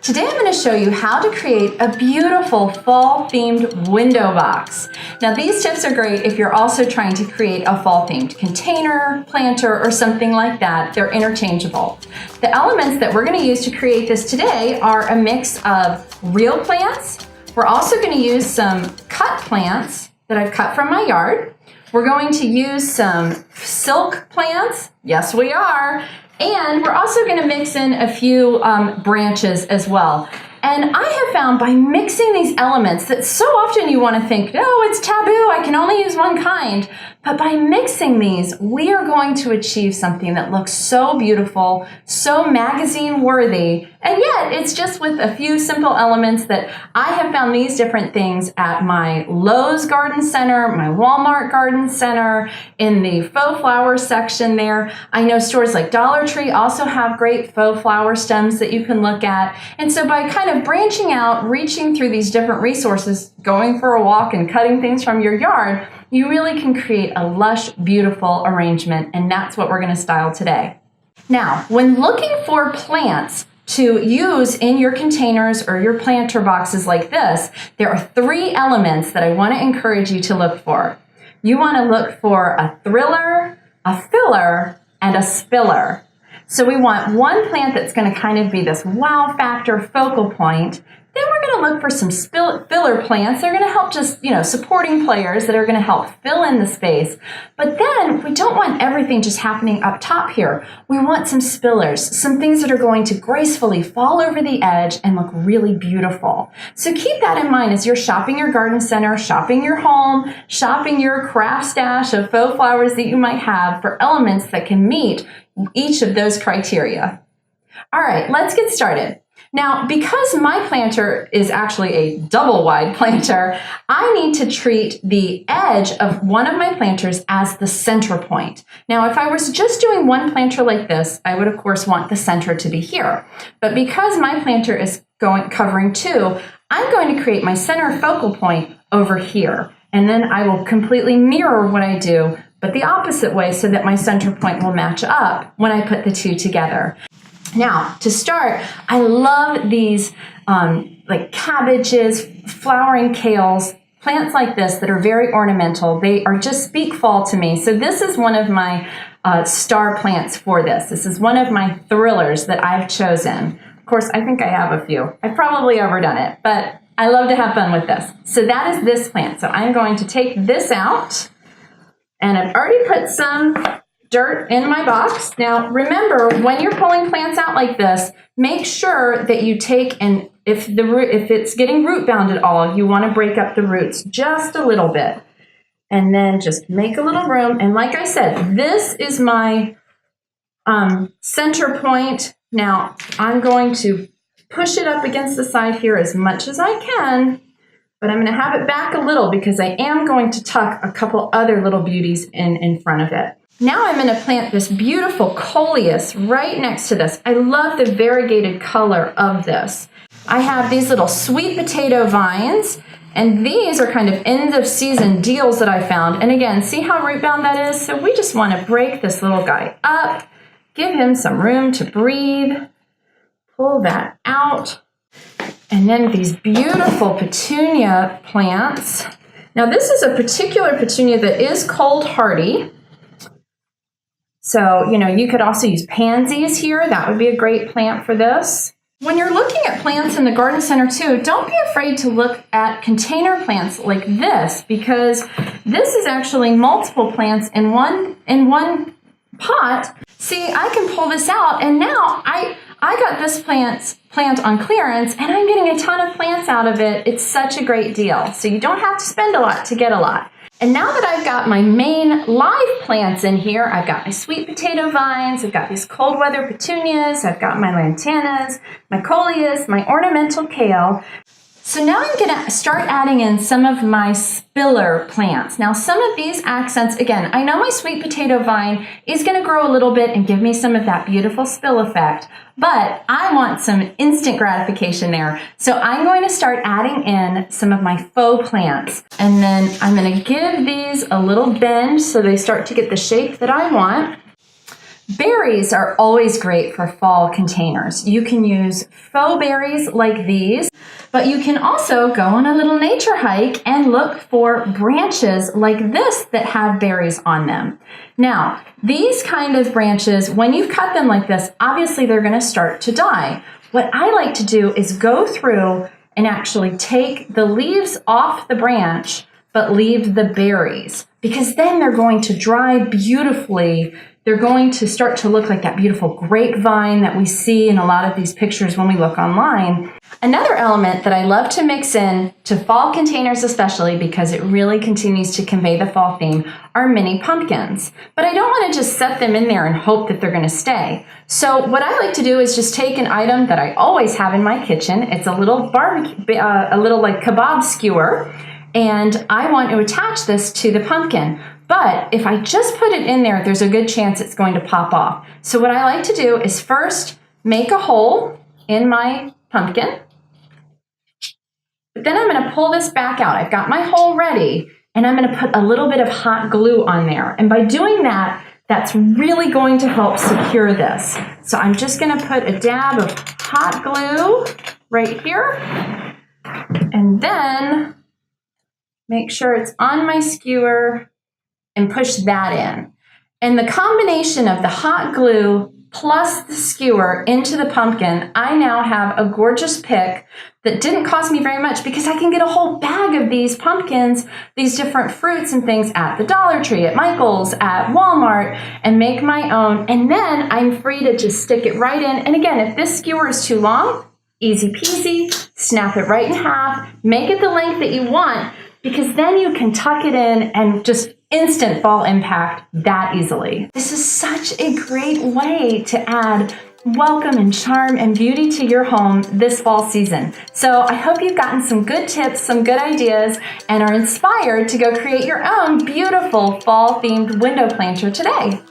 Today I'm going to show you how to create a beautiful fall-themed window box. Now these tips are great if you're also trying to create a fall-themed container, planter, or something like that. They're interchangeable. The elements that we're going to use to create this today are a mix of real plants. We're also going to use some cut plants that I've cut from my yard. We're going to use some silk plants. Yes, we are. And we're also going to mix in a few branches as well. And I have found by mixing these elements that so often you want to think, oh, it's taboo, I can only use one kind. But by mixing these, we are going to achieve something that looks so beautiful, so magazine worthy, and yet it's just with a few simple elements that I have found these different things at my Lowe's Garden Center, my Walmart Garden Center, in the faux flower section there. I know stores like Dollar Tree also have great faux flower stems that you can look at. And so by kind of branching out, reaching through these different resources, going for a walk and cutting things from your yard, you really can create a lush, beautiful arrangement, and that's what we're going to style today. Now, when looking for plants to use in your containers or your planter boxes like this, there are three elements that I want to encourage you to look for. You want to look for a thriller, a filler, and a spiller. So we want one plant that's going to kind of be this wow factor focal point. Then we're going to look for some filler plants. They're going to help just, supporting players that are going to help fill in the space. But then we don't want everything just happening up top here. We want some spillers, some things that are going to gracefully fall over the edge and look really beautiful. So keep that in mind as you're shopping your garden center, shopping your home, shopping your craft stash of faux flowers that you might have for elements that can meet each of those criteria. All right, let's get started. Now, because my planter is actually a double wide planter, I need to treat the edge of one of my planters as the center point. Now, if I was just doing one planter like this, I would of course want the center to be here. But because my planter is covering two, I'm going to create my center focal point over here. And then I will completely mirror what I do, but the opposite way so that my center point will match up when I put the two together. Now, to start, I love these like cabbages, flowering kales, plants like this that are very ornamental. They are just speak fall to me. So this is one of my star plants for this. This is one of my thrillers that I've chosen. Of course, I think I have a few. I've probably overdone it, but I love to have fun with this. So that is this plant. So I'm going to take this out, and I've already put some dirt in my box. Now, remember, when you're pulling plants out like this, make sure that you take, and if it's getting root bound at all, you want to break up the roots just a little bit. And then just make a little room. And like I said, this is my center point. Now, I'm going to push it up against the side here as much as I can, but I'm going to have it back a little because I am going to tuck a couple other little beauties in front of it. Now I'm going to plant this beautiful coleus right next to this. I love the variegated color of this. I have these little sweet potato vines, and these are kind of end of season deals that I found. And again, see how root bound that is? So we just want to break this little guy up, give him some room to breathe, pull that out. And then these beautiful petunia plants. Now this is a particular petunia that is cold hardy. So, you could also use pansies here. That would be a great plant for this. When you're looking at plants in the garden center too, don't be afraid to look at container plants like this, because this is actually multiple plants in one pot. See, I can pull this out, and now I got this plant on clearance, and I'm getting a ton of plants out of it. It's such a great deal. So you don't have to spend a lot to get a lot. And now that I've got my main live plants in here, I've got my sweet potato vines, I've got these cold weather petunias, I've got my lantanas, my coleus, my ornamental kale. So now I'm going to start adding in some of my spiller plants. Now some of these accents, again, I know my sweet potato vine is going to grow a little bit and give me some of that beautiful spill effect, but I want some instant gratification there. So I'm going to start adding in some of my faux plants. And then I'm going to give these a little bend so they start to get the shape that I want. Berries are always great for fall containers. You can use faux berries like these, but you can also go on a little nature hike and look for branches like this that have berries on them. Now, these kind of branches, when you've cut them like this, obviously they're going to start to die. What I like to do is go through and actually take the leaves off the branch, but leave the berries, because then they're going to dry beautifully. They're going to start to look like that beautiful grapevine that we see in a lot of these pictures when we look online. Another element that I love to mix in to fall containers, especially because it really continues to convey the fall theme, are mini pumpkins. But I don't want to just set them in there and hope that they're going to stay. So what I like to do is just take an item that I always have in my kitchen. It's a little barbecue, a little like kebab skewer, and I want to attach this to the pumpkin. But if I just put it in there, there's a good chance it's going to pop off. So what I like to do is first make a hole in my pumpkin. But then I'm going to pull this back out. I've got my hole ready, and I'm going to put a little bit of hot glue on there. And by doing that, that's really going to help secure this. So I'm just going to put a dab of hot glue right here. And then make sure it's on my skewer and push that in. And the combination of the hot glue plus the skewer into the pumpkin, I now have a gorgeous pick that didn't cost me very much, because I can get a whole bag of these pumpkins, these different fruits and things at the Dollar Tree, at Michael's, at Walmart, and make my own. And then I'm free to just stick it right in. And again, if this skewer is too long, easy peasy, snap it right in half, make it the length that you want, because then you can tuck it in and just instant fall impact that easily. This is such a great way to add welcome and charm and beauty to your home this fall season. So I hope you've gotten some good tips, some good ideas, and are inspired to go create your own beautiful fall themed window planter today.